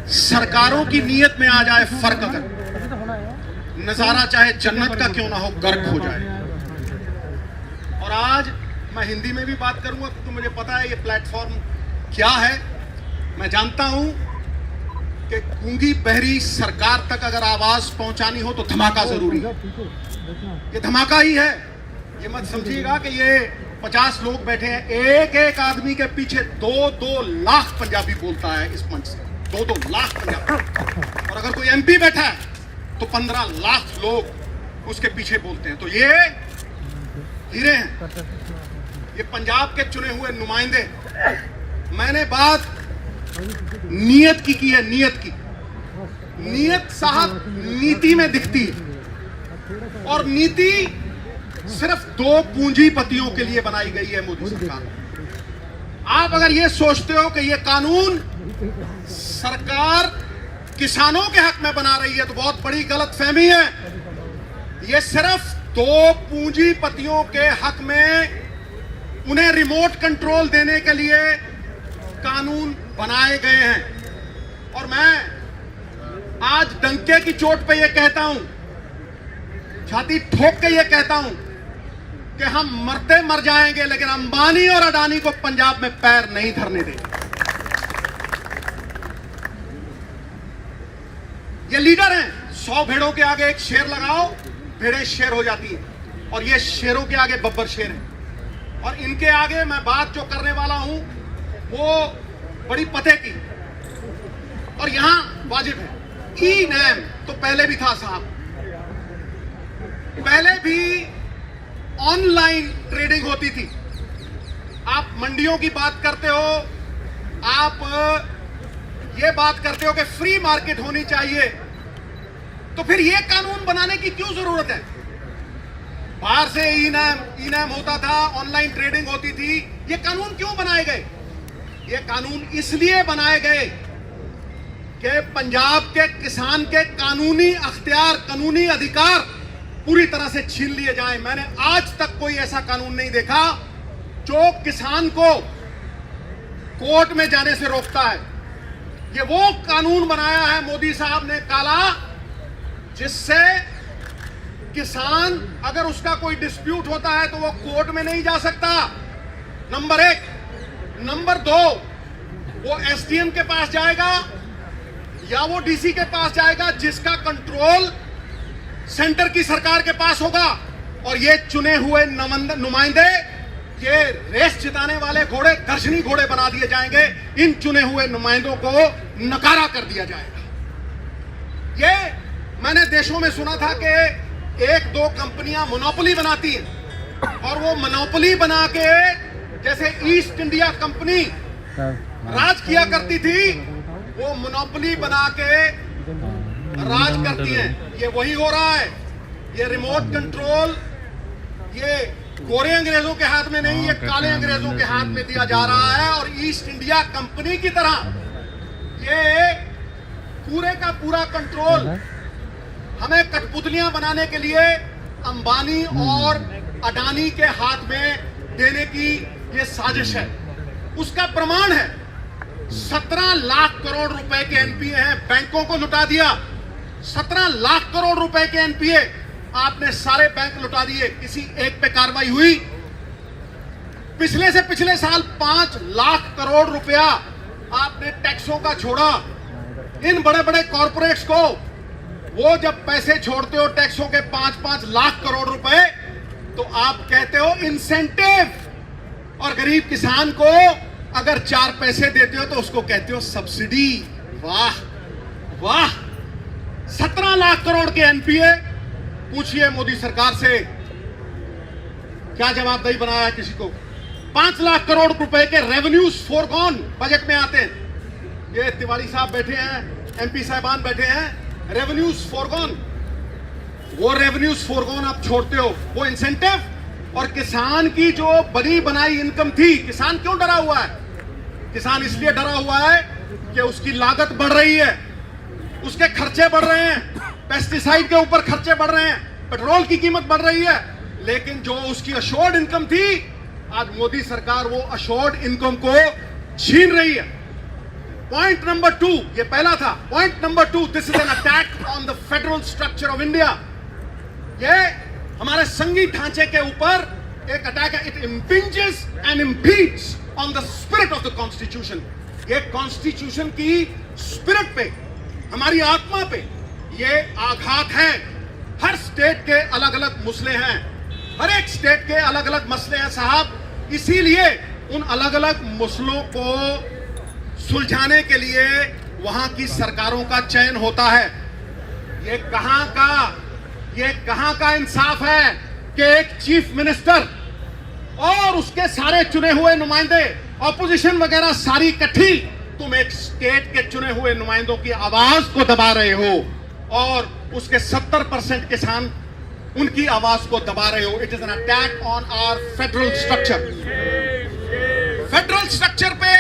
सरकारों की नीयत में आ जाए फर्क, अगर नजारा चाहे जन्नत का क्यों ना हो गर्क हो जाए। और आज मैं हिंदी में भी बात करूंगा क्योंकि मुझे पता है ये प्लेटफॉर्म क्या है। मैं जानता हूं कि गूंगी बहरी सरकार तक अगर आवाज पहुंचानी हो तो धमाका जरूरी है। ये धमाका ही है। ये मत समझिएगा कि ये 50 लोग बैठे हैं, एक एक आदमी के पीछे 2-2 लाख पंजाबी बोलता है इस मंच से, 2-2 लाख पंजाबी। और अगर कोई एमपी बैठा है तो 15 लाख लोग उसके पीछे बोलते हैं। तो ये हीरे हैं, ये पंजाब के चुने हुए नुमाइंदे। मैंने बात नीयत की है, नीयत की। नीयत साहब नीति में दिखती है, और नीति सिर्फ 2 पूंजीपतियों के लिए बनाई गई है मोदी सरकार। आप अगर ये सोचते हो कि ये कानून सरकार किसानों के हक में बना रही है तो बहुत बड़ी गलतफहमी है। ये सिर्फ 2 पूंजीपतियों के हक में उन्हें रिमोट कंट्रोल देने के लिए कानून बनाए गए हैं। और मैं आज डंके की चोट पे ये कहता हूं, छाती ठोक के ये कहता हूं कि हम मरते मर जाएंगे लेकिन अंबानी और अडानी को पंजाब में पैर नहीं धरने देंगे। ये लीडर हैं। 100 भेड़ों के आगे एक शेर लगाओ, भेड़ें शेर हो जाती हैं, और ये शेरों के आगे बब्बर शेर हैं। और इनके आगे मैं बात जो करने वाला हूं वो बड़ी पते की, और यहां वाजिब है। ई नैम तो पहले भी था साहब, पहले भी ऑनलाइन ट्रेडिंग होती थी। आप मंडियों की बात करते हो, आप ये बात करते हो कि फ्री मार्केट होनी चाहिए, तो फिर ये कानून बनाने की क्यों जरूरत है? बाहर से ई नैम होता था, ऑनलाइन ट्रेडिंग होती थी। ये कानून क्यों बनाए गए? ये कानून इसलिए बनाए गए कि पंजाब के किसान के कानूनी अख्तियार, कानूनी अधिकार पूरी तरह से छीन लिए जाएं। मैंने आज तक कोई ऐसा कानून नहीं देखा जो किसान को कोर्ट में जाने से रोकता है। ये वो कानून बनाया है मोदी साहब ने काला, जिससे किसान अगर उसका कोई डिस्प्यूट होता है तो वो कोर्ट में नहीं जा सकता, नंबर 1। नंबर 2, वो एसडीएम के पास जाएगा या वो डीसी के पास जाएगा, जिसका कंट्रोल सेंटर की सरकार के पास होगा। और ये चुने हुए नुमाइंदे, ये रेस जिताने वाले घोड़े दर्शनी घोड़े बना दिए जाएंगे। इन चुने हुए नुमाइंदों को नकारा कर दिया जाएगा। ये मैंने देशों में सुना था कि 1-2 कंपनियां मोनोपोली बनाती हैं, और वो मोनोपोली बना के, जैसे ईस्ट इंडिया कंपनी राज किया करती थी, वो मोनोपोली बना के राज करती हैं। ये वही हो रहा है। ये रिमोट कंट्रोल ये गोरे अंग्रेजों के हाथ में नहीं, ये काले अंग्रेजों के हाथ में दिया जा रहा है। और ईस्ट इंडिया कंपनी की तरह ये पूरे का पूरा कंट्रोल हमें कठपुतलियां बनाने के लिए अंबानी और अडानी के हाथ में देने की ये साजिश है। उसका प्रमाण है 17 लाख करोड़ रुपए के एनपीए हैं, बैंकों को लुटा दिया। 17 लाख करोड़ रुपए के एनपीए आपने सारे बैंक लुटा दिए, किसी एक पे कार्रवाई हुई? पिछले से पिछले साल 5 लाख करोड़ रुपया आपने टैक्सों का छोड़ा। इन बड़े बड़े कॉर्पोरेट्स को वो जब पैसे छोड़ते हो टैक्सों के 5-5 लाख करोड़ रुपए, तो आप कहते हो इंसेंटिव, और गरीब किसान को अगर 4 पैसे देते हो तो उसको कहते हो सब्सिडी। वाह वाह, 17 लाख करोड़ के एनपीए। पूछिए मोदी सरकार से क्या जवाबदेही बनाया है किसी को? 5 लाख करोड़ रुपए के रेवेन्यूज फोरगॉन बजट में आते हैं। ये तिवारी साहब बैठे हैं, एमपी साहबान बैठे हैं, रेवेन्यूज फोरगॉन। वो रेवेन्यूज फोरगॉन आप छोड़ते हो, वो इंसेंटिव। और किसान की जो बनी बनाई इनकम थी, किसान क्यों डरा हुआ है? किसान इसलिए डरा हुआ है कि उसकी लागत बढ़ रही है, उसके खर्चे बढ़ रहे हैं, पेस्टिसाइड के ऊपर खर्चे बढ़ रहे हैं, पेट्रोल की कीमत बढ़ रही है। लेकिन जो उसकी अशोर्ड इनकम थी, आज मोदी सरकार वो अशोर्ड इनकम को छीन रही है। पॉइंट नंबर 2, ये पहला था। Point number 2, this is an attack on the federal structure of India. ये हमारे संघीय ढांचे के ऊपर एक अटैक है। It impinges and impedes on the spirit of the constitution. ये कॉन्स्टिट्यूशन की स्पिरिट पे, हमारी आत्मा पे ये आघात है। हर स्टेट के अलग अलग मसले हैं, हर एक स्टेट के अलग अलग मसले हैं साहब। इसीलिए उन अलग अलग मसलों को सुलझाने के लिए वहां की सरकारों का चयन होता है। ये कहां का इंसाफ है कि एक चीफ मिनिस्टर और उसके सारे चुने हुए नुमाइंदे, ऑपोजिशन वगैरह सारी इकट्ठी, तुम एक स्टेट के चुने हुए नुमाइंदों की आवाज को दबा रहे हो और उसके 70% किसान उनकी आवाज को दबा रहे हो। It is an attack on our federal structure. Federal structure पे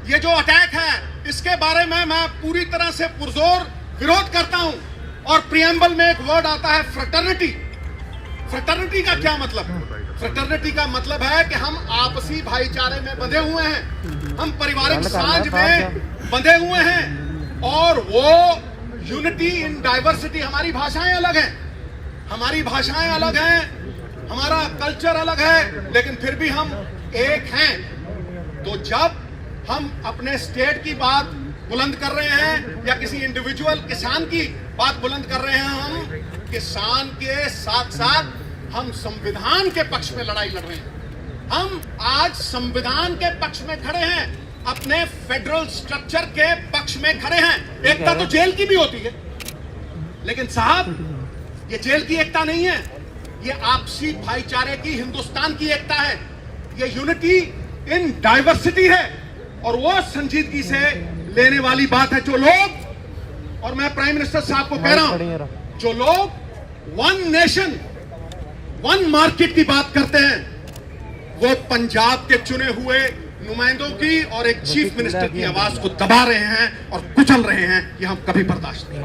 ये जो अटैक है, इसके बारे में मैं पूरी तरह से पुरजोर विरोध करता हूं। और प्रियम्बल में एक वर्ड आता है फ्रेटर्निटी। फ्रेटर्निटी का क्या मतलब? फ्रेटर्निटी का मतलब है कि हम आपसी भाईचारे में बंधे हुए हैं, हम पारिवारिक साझ में बंधे हुए हैं, और वो यूनिटी इन डाइवर्सिटी। हमारी भाषाएं अलग हैं, हमारा कल्चर अलग है, लेकिन फिर भी हम एक हैं। तो जब हम अपने स्टेट की बात बुलंद कर रहे हैं या किसी इंडिविजुअल किसान की बात बुलंद कर रहे हैं, हम किसान के साथ साथ हम संविधान के पक्ष में लड़ाई लड़ रहे हैं। हम आज संविधान के पक्ष में खड़े हैं, अपने फेडरल स्ट्रक्चर के पक्ष में खड़े हैं। एकता तो जेल की भी होती है, लेकिन साहब ये जेल की एकता नहीं है, ये आपसी भाईचारे की, हिंदुस्तान की एकता है। ये यूनिटी इन डाइवर्सिटी है और वो संजीदगी से लेने वाली बात है। जो लोग, और मैं प्राइम मिनिस्टर साहब को कह रहा हूं, जो लोग वन नेशन वन मार्केट की बात करते हैं, वो पंजाब के चुने हुए नुमाइंदों की और एक चीफ मिनिस्टर की आवाज को दबा रहे हैं और कुचल रहे हैं। ये हम कभी बर्दाश्त नहीं।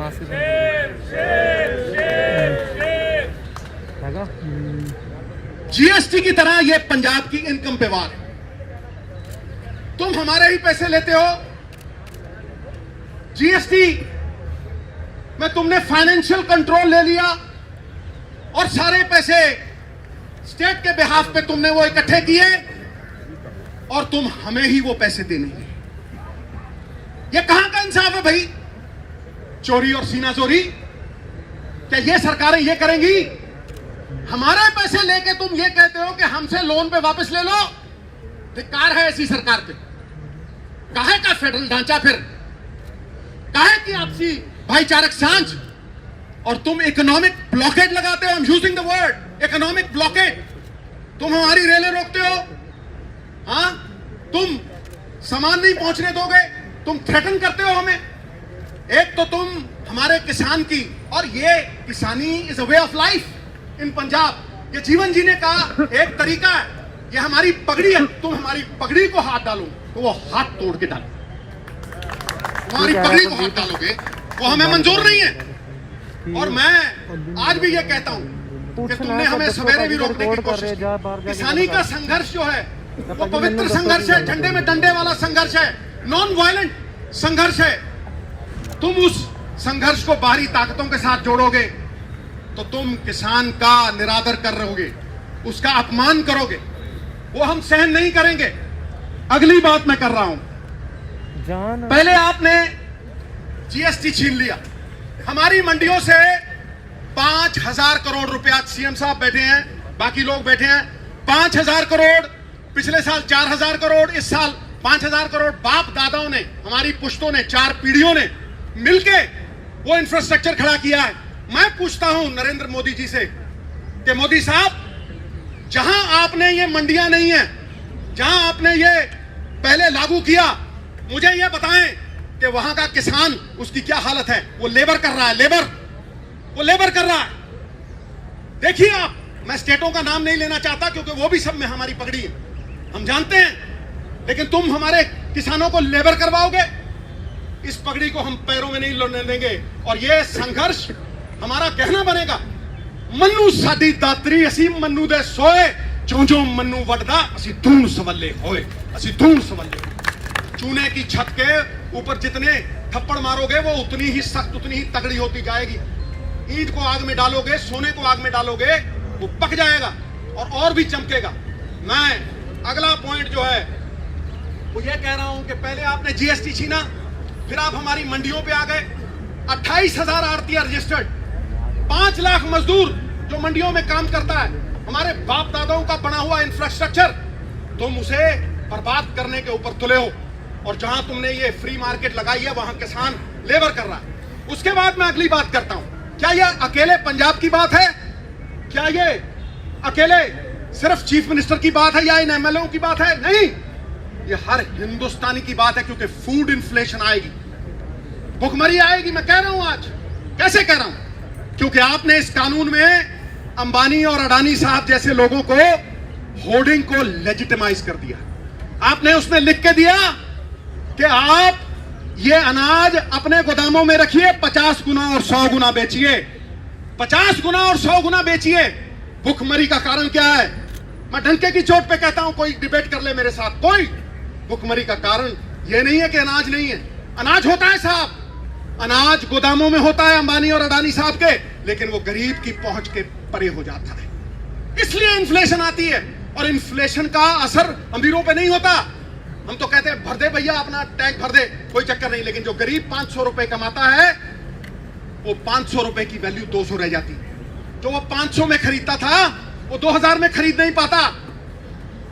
जीएसटी की तरह ये पंजाब की इनकम पे वार है। तुम हमारे ही पैसे लेते हो। जीएसटी में तुमने फाइनेंशियल कंट्रोल ले लिया और सारे पैसे स्टेट के बिहाफ पे तुमने वो इकट्ठे किए और तुम हमें ही वो पैसे देने हैं। ये कहां का इंसाफ है भाई? चोरी और सीना चोरी, क्या ये सरकारें ये करेंगी? हमारे पैसे लेके तुम ये कहते हो कि हमसे लोन पे वापस ले लो। धिक्कार है ऐसी सरकार पे। काहे का फेडरल ढांचा, फिर काहे की आपसी भाईचारक सांझ? और तुम इकोनॉमिक ब्लॉकेड लगाते हो। I am using the word economic blockade. तुम हमारी रेलें रोकते हो, हाँ? तुम सामान नहीं पहुंचने दोगे, तुम थ्रेटन करते हो हमें। एक तो तुम हमारे किसान की, और ये किसानी is a way of life in Punjab. ये जीवन जीने का एक तरीका है, ये हमारी पगड़ी है। तुम हमारी पगड़ी को हाथ डालो तो वो हाथ तोड़ के डालो। हमारी पगड़ी को हाथ डालोगे वो हमें मंजूर नहीं है। और मैं आज भी ये कहता हूं कि तुमने हमें सवेरे भी रोकने की कोशिश की। किसानी का संघर्ष जो है वो पवित्र संघर्ष है, झंडे में डंडे वाला संघर्ष है, नॉन वायलेंट संघर्ष है। तुम उस संघर्ष को बाहरी ताकतों के साथ जोड़ोगे तो तुम किसान का निरादर कर रहोगे, उसका अपमान करोगे, वो हम सहन नहीं करेंगे। अगली बात मैं कर रहा हूं, पहले आपने जीएसटी छीन लिया हमारी मंडियों से। 5,000 करोड़ रुपया, सीएम साहब बैठे हैं, बाकी लोग बैठे हैं, 5,000 करोड़, पिछले साल 4,000 करोड़, इस साल 5,000 करोड़ बाप दादाओं ने, हमारी पुश्तों ने, 4 पीढ़ियों ने मिलके वो इंफ्रास्ट्रक्चर खड़ा किया है। मैं पूछता हूं नरेंद्र मोदी जी से कि मोदी साहब, जहां आपने ये मंडियां नहीं है, जहां आपने ये पहले लागू किया, मुझे ये बताएं कि वहां का किसान, उसकी क्या हालत है? वो लेबर कर रहा है, वो लेबर कर रहा है। देखिए आप, मैं स्टेटों का नाम नहीं लेना चाहता क्योंकि वो भी सब में हमारी पगड़ी है, हम जानते हैं, लेकिन तुम हमारे किसानों को लेबर करवाओगे, इस पगड़ी को हम पैरों में नहीं लड़ने देंगे। और ये संघर्ष हमारा कहना बनेगा, मन्नू साडी दातरी असी मन्नू दे सोए, जो जो मन्नू वटदा असी धूण सवल्ले होए, असी धूण सवल्ले। चूने की छत के ऊपर जितने थप्पड़ मारोगे वो उतनी ही सख्त, उतनी ही तगड़ी होती जाएगी। ईंट को आग में डालोगे, सोने को आग में डालोगे, वो पक जाएगा और भी चमकेगा। मैं अगला पॉइंट जो है वो ये कह रहा हूं कि पहले आपने जीएसटी छीना, फिर आप हमारी मंडियों पे आ गए। 28,000 आड़तियां रजिस्टर्ड, 5 लाख मजदूर जो मंडियों में काम करता है, हमारे बाप दादाओं का बना हुआ इंफ्रास्ट्रक्चर, तुम उसे बर्बाद करने के ऊपर तुले हो। और जहां तुमने ये फ्री मार्केट लगाई है वहां किसान लेबर कर रहा है। उसके बाद मैं अगली बात करता हूं, क्या यह अकेले पंजाब की बात है? क्या ये अकेले सिर्फ चीफ मिनिस्टर की बात है या इन एमएलओ की बात है? नहीं, ये हर हिंदुस्तानी की बात है, क्योंकि फूड इन्फ्लेशन आएगी, भुखमरी आएगी। मैं कह रहा हूं आज, कैसे कह रहा हूं? क्योंकि आपने इस कानून में अंबानी और अडानी साहब जैसे लोगों को होर्डिंग को लेजिटिमाइज कर दिया। आपने उसमें लिख के दिया कि आप ये अनाज अपने गोदामों में रखिए, 50 गुना और 100 गुना बेचिए, 50 गुना और 100 गुना बेचिए। भुखमरी का कारण क्या है? मैं डंके की चोट पे कहता हूं, कोई डिबेट कर ले मेरे साथ, कोई। भुखमरी का कारण यह नहीं है कि अनाज नहीं है, अनाज होता है साहब, अनाज गोदामों में होता है अंबानी और अडानी साहब के, लेकिन वो गरीब की पहुंच के परे हो जाता है, इसलिए इन्फ्लेशन आती है। और इन्फ्लेशन का असर अमीरों पे नहीं होता। हम तो कहते हैं भर दे भैया, अपना टैंक भर दे, कोई चक्कर नहीं, लेकिन जो गरीब 500 रुपए कमाता है, वो 500 रुपए की वैल्यू 200 रह जाती है। जो वो 500 में खरीदता था वो 2000 में खरीद नहीं पाता।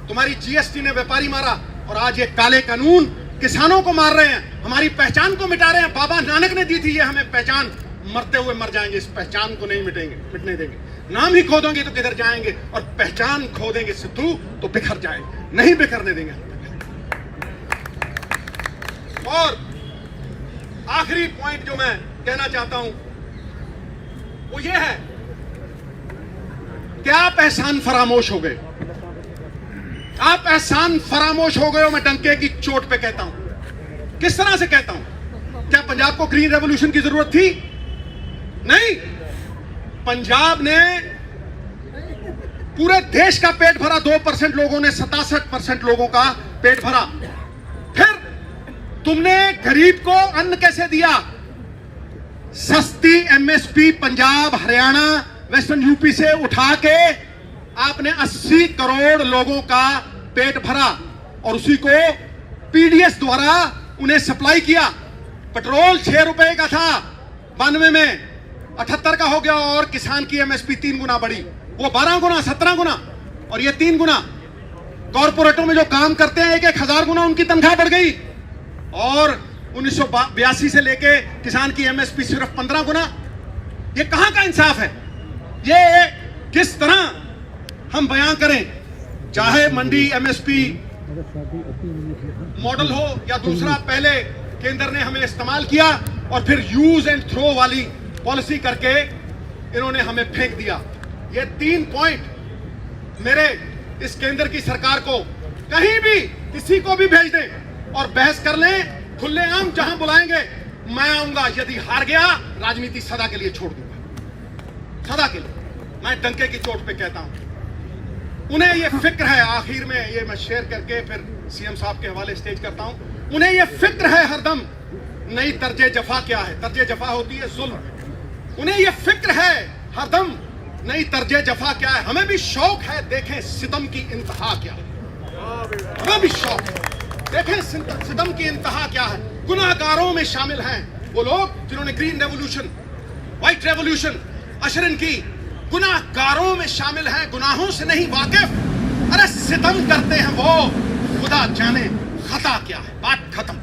तुम्हारी जीएसटी ने व्यापारी मारा, और आज ये काले कानून किसानों को मार रहे हैं, हमारी पहचान को मिटा रहे हैं। बाबा नानक ने दी थी ये हमें पहचान, मरते हुए मर जाएंगे, इस पहचान को नहीं मिटने देंगे। नाम ही खो दोगे तो किधर जाएंगे, और पहचान खो देंगे सिद्धू तो बिखर जाएंगे, नहीं बिखरने देंगे। और आखिरी पॉइंट जो मैं कहना चाहता हूं वो ये है कि आप एहसान फरामोश हो गए, आप एहसान फरामोश हो गए हो। मैं डंके की चोट पे कहता हूं। किस तरह से कहता हूं? क्या पंजाब को ग्रीन रेवोल्यूशन की जरूरत थी? नहीं। पंजाब ने पूरे देश का पेट भरा, 2% लोगों ने 67% लोगों का पेट भरा। फिर तुमने गरीब को अन्न कैसे दिया? सस्ती MSP Punjab, Haryana, western UP से उठा के आपने 80 करोड़ लोगों का पेट भरा, और उसी को पीडीएस द्वारा उन्हें सप्लाई किया। पेट्रोल 6 रुपए का था 92 में, 78 का हो गया, और किसान की एमएसपी 3 गुना बढ़ी, वो 12 गुना, 17 गुना, और ये 3 गुना। कॉर्पोरेटों में जो काम करते हैं 1,000 गुना उनकी तनख्वाह बढ़ गई, और 1982 से लेके किसान की एमएसपी सिर्फ 15 गुना। ये कहां का इंसाफ है? ये किस तरह हम बयां करें? चाहे मंडी एमएसपी मॉडल हो या दूसरा, पहले केंद्र ने हमें इस्तेमाल किया और फिर यूज एंड थ्रो वाली पॉलिसी करके इन्होंने हमें फेंक दिया। ये 3 पॉइंट मेरे इस केंद्र की सरकार को कहीं भी किसी को भी भेज दें और बहस कर लें, खुलेआम जहां बुलाएंगे मैं आऊंगा। यदि हार गया, राजनीति सदा के लिए छोड़ दूंगा, सदा के लिए। मैं डंके की चोट पे कहता हूं, उन्हें ये फिक्र है, आखिर में ये मैं शेयर करके फिर सीएम साहब के हवाले स्टेज करता हूं। उन्हें ये फिक्र है हरदम, नई तर्जे जफा क्या है? तर्जे जफा होती है जुल्म। उन्हें ये फिक्र है हरदम, नई तर्जे जफा क्या है? हमें भी शौक है, देखें सितम की इंतहा क्या है। हमें भी शौक है, देखें सितम की इंतहा क्या है। गुनाहगारों में शामिल हैं वो लोग जिन्होंने ग्रीन रेवोल्यूशन, व्हाइट रेवोल्यूशन अशरन की। गुनाहगारों में शामिल हैं, गुनाहों से नहीं वाकिफ। अरे सितम करते हैं वो, खुदा जाने खता क्या है। बात खत्म।